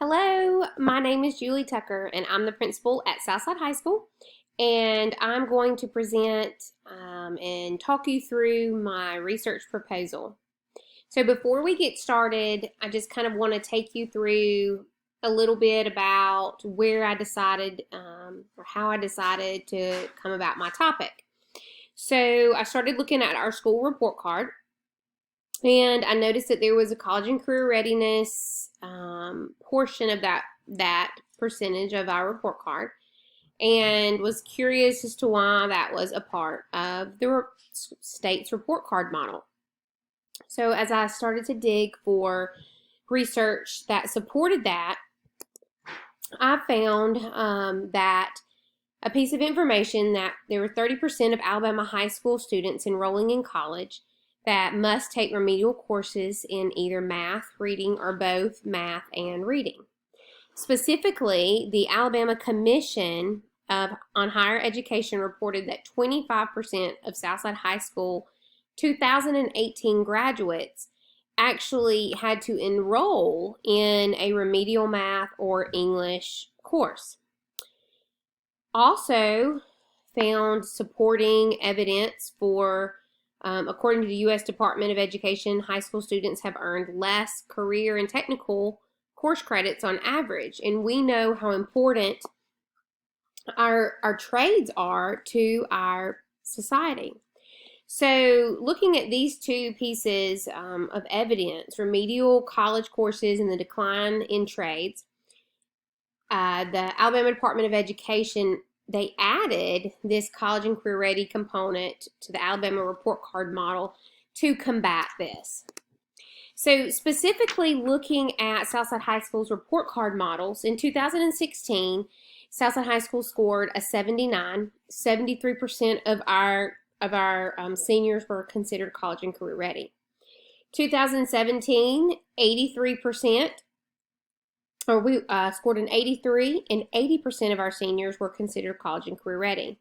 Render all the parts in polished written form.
Hello, my name is Julie Tucker, and I'm the principal at Southside High School. And I'm going to present and talk you through my research proposal. So, before we get started, I just kind of want to take you through a little bit about where I decided or how I decided to come about my topic. So, I started looking at our school report card, and I noticed that there was a college and career readiness portion of that percentage of our report card, and was curious as to why that was a part of the state's report card model. So as I started to dig for research that supported that, I found that a piece of information that there were 30% of Alabama high school students enrolling in college that must take remedial courses in either math, reading, or both math and reading. Specifically, the Alabama Commission on Higher Education reported that 25% of Southside High School 2018 graduates actually had to enroll in a remedial math or English course. Also found supporting evidence for according to the U.S. Department of Education, high school students have earned less career and technical course credits on average. And we know how important our trades are to our society. So looking at these two pieces of evidence, remedial college courses and the decline in trades, the Alabama Department of Education, they added this college and career ready component to the Alabama report card model to combat this. So specifically looking at Southside High School's report card models, in 2016, Southside High School scored a 79. 73% of our seniors were considered college and career ready. 2017, 83%. We scored an 83, and 80% of our seniors were considered college and career ready.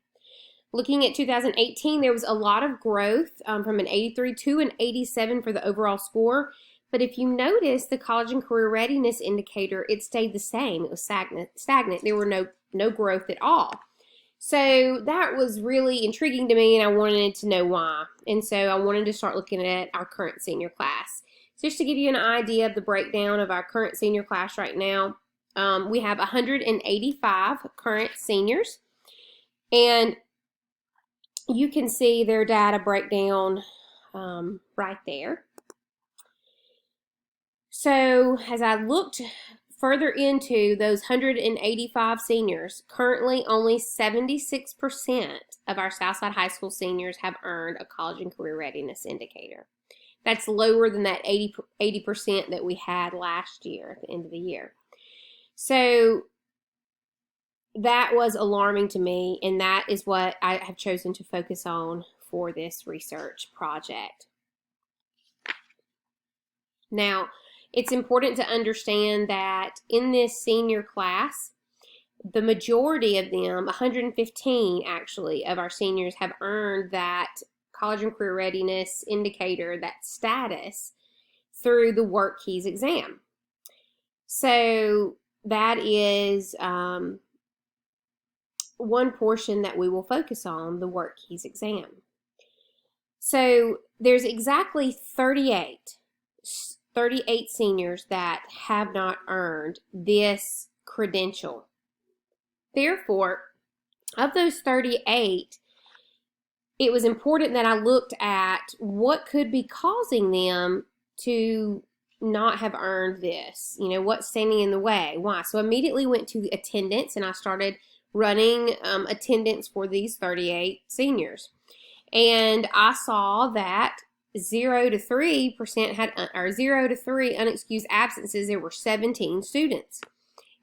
Looking at 2018, there was a lot of growth from an 83 to an 87 for the overall score. But if you notice the college and career readiness indicator, it stayed the same. It was stagnant. There were no growth at all. So that was really intriguing to me, and I wanted to know why. And so I wanted to start looking at our current senior class. So just to give you an idea of the breakdown of our current senior class right now, we have 185 current seniors, and you can see their data breakdown right there. So as I looked further into those 185 seniors, currently only 76% of our Southside High School seniors have earned a college and career readiness indicator. That's lower than that 80% that we had last year at the end of the year. So that was alarming to me, and that is what I have chosen to focus on for this research project. Now, it's important to understand that in this senior class, the majority of them, 115 actually, of our seniors have earned that college and career readiness indicator, that status, through the WorkKeys exam. So that is one portion that we will focus on, the WorkKeys exam. So there's exactly 38 seniors that have not earned this credential. Therefore, of those 38, it was important that I looked at what could be causing them to not have earned this. You know, what's standing in the way? Why? So I immediately went to the attendance, and I started running attendance for these 38 seniors. And I saw that 0 to 3% had, or 0 to 3 unexcused absences, there were 17 students.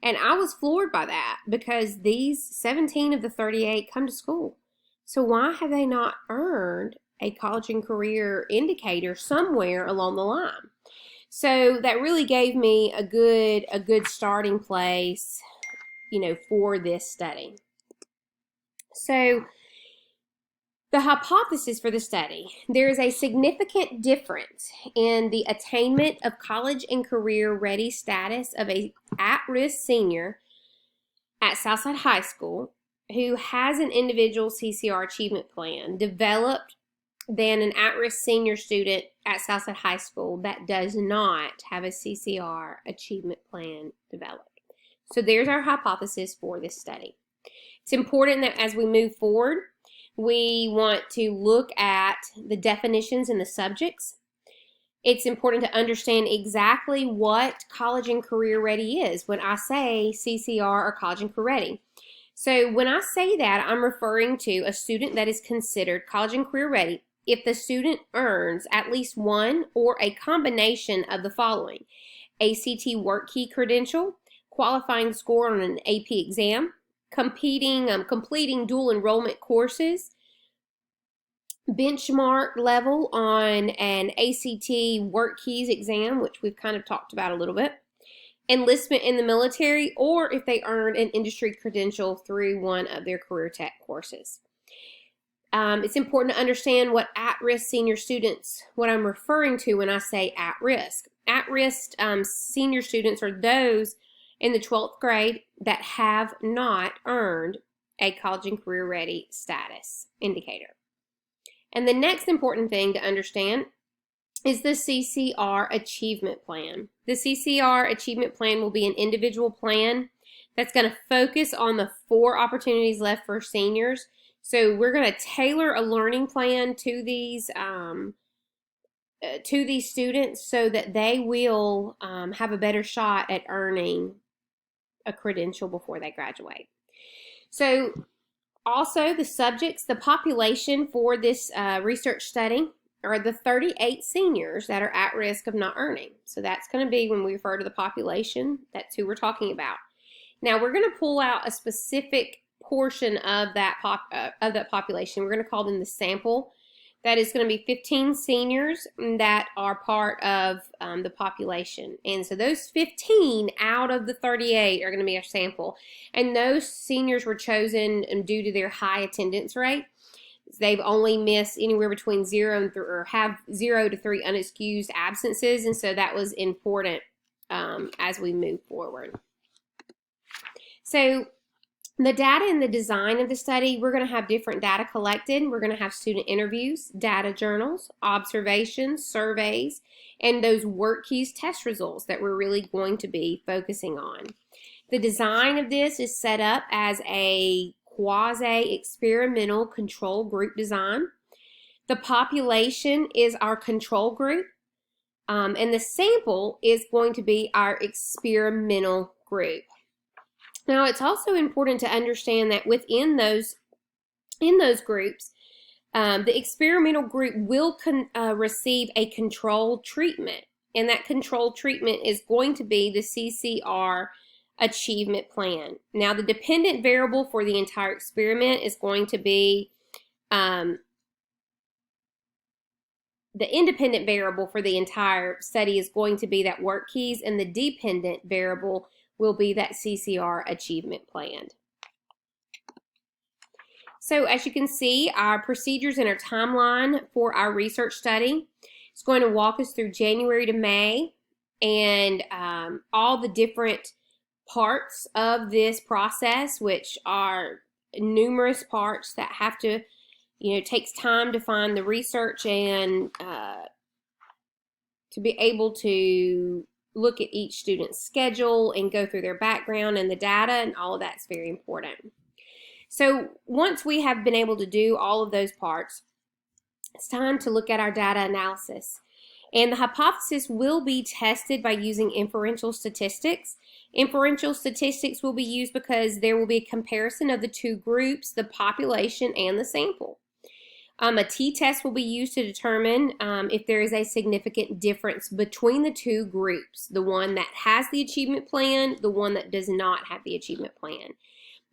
And I was floored by that, because these 17 of the 38 come to school. So why have they not earned a college and career indicator somewhere along the line? So that really gave me a good starting place, you know, for this study. So the hypothesis for the study: there is a significant difference in the attainment of college and career ready status of a at-risk senior at Southside High School who has an individual CCR achievement plan developed than an at-risk senior student at Southside High School that does not have a CCR achievement plan developed. So there's our hypothesis for this study. It's important that as we move forward, we want to look at the definitions and the subjects. It's important to understand exactly what college and career ready is when I say CCR or college and career ready. So when I say that, I'm referring to a student that is considered college and career ready if the student earns at least one or a combination of the following: ACT Work Key credential, qualifying score on an AP exam, completing dual enrollment courses, benchmark level on an ACT Work Keys exam, which we've kind of talked about a little bit, enlistment in the military, or if they earned an industry credential through one of their career tech courses. It's important to understand what at-risk senior students, what I'm referring to when I say at-risk. At-risk senior students are those in the 12th grade that have not earned a college and career ready status indicator. And the next important thing to understand is the CCR achievement plan. The CCR achievement plan will be an individual plan that's going to focus on the 4 opportunities left for seniors. So we're going to tailor a learning plan to these students so that they will have a better shot at earning a credential before they graduate. So also the subjects, the population for this research study are the 38 seniors that are at risk of not earning. So that's going to be, when we refer to the population, that's who we're talking about. Now we're going to pull out a specific portion of that population. We're going to call them the sample. That is going to be 15 seniors that are part of the population. And so those 15 out of the 38 are going to be our sample. And those seniors were chosen due to their high attendance rate. They've only missed anywhere between 0 and 3, or have 0 to 3 unexcused absences. And so that was important as we move forward. So the data and the design of the study, we're going to have different data collected. We're going to have student interviews, data journals, observations, surveys, and those work keys test results that we're really going to be focusing on. The design of this is set up as a quasi-experimental control group design. The population is our control group, and the sample is going to be our experimental group. Now, it's also important to understand that within those groups, the experimental group will receive a controlled treatment, and that controlled treatment is going to be the CCR achievement plan. Now, the dependent variable for the entire experiment is going to be the independent variable for the entire study is going to be that work keys, and the dependent variable will be that CCR achievement plan. So as you can see, our procedures and our timeline for our research study is going to walk us through January to May, and all the different parts of this process, which are numerous parts that have to, takes time to find the research and to be able to look at each student's schedule and go through their background and the data, and all of that's very important. So once we have been able to do all of those parts, it's time to look at our data analysis. And the hypothesis will be tested by using inferential statistics. Inferential statistics will be used because there will be a comparison of the 2 groups, the population and the sample. A t-test will be used to determine if there is a significant difference between the 2 groups, the one that has the achievement plan, the one that does not have the achievement plan.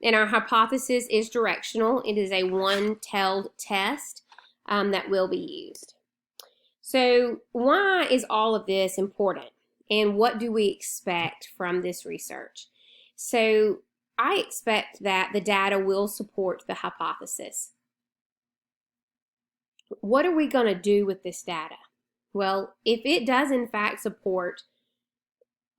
And our hypothesis is directional. It is a one-tailed test that will be used. So why is all of this important, and what do we expect from this research? So I expect that the data will support the hypothesis. What are we going to do with this data? Well, if it does in fact support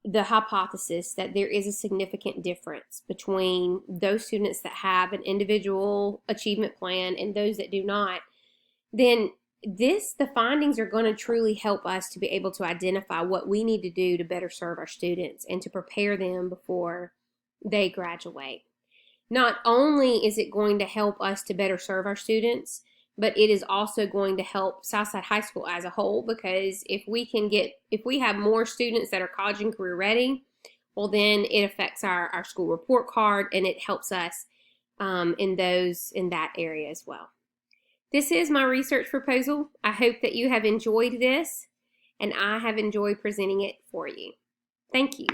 the hypothesis that there is a significant difference between those students that have an individual achievement plan and those that do not, then the findings are going to truly help us to be able to identify what we need to do to better serve our students and to prepare them before they graduate. Not only is it going to help us to better serve our students, but it is also going to help Southside High School as a whole, because if we have more students that are college and career ready, well, then it affects our school report card, and it helps us in that area as well. This is my research proposal. I hope that you have enjoyed this, and I have enjoyed presenting it for you. Thank you.